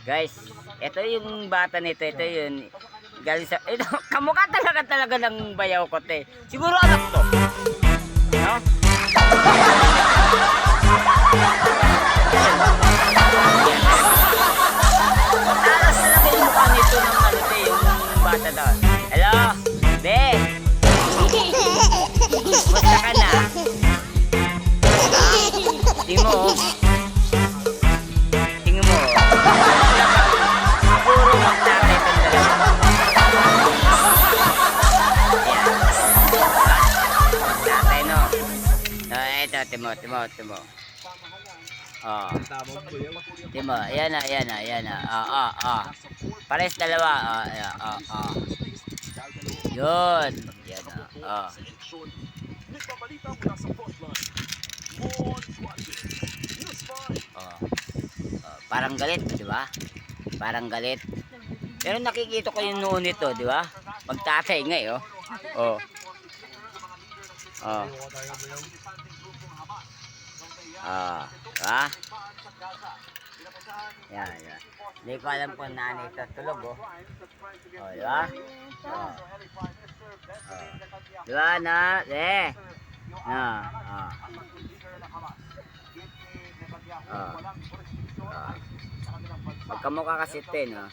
Guys, ito yung bata nito, ito yun. Galing sa, ito, kamukha talaga ng bayaw ko, te. Siguro anak to. No? Matalas talaga yung mukha nito ng ano, te, yung bata to. Hello? Be? Musta ka na? Tingin mo, oh. Tingin mo, oh. Puro magtatay itong dalawa. Ayan. Magtatay, no? Ito, timo. Oh. Timo, ayan na. Pares dalawa. Yun. Yan na. Parang galit, di ba? Parang galit. Pero nakikita ko yung noon nito, di ba? Magtatay nga eh, oh. Diba? Yan. Hindi ko alam kung nanay ito tulog, oh. Diba? Diba na? Magkamukha kasi ito, no?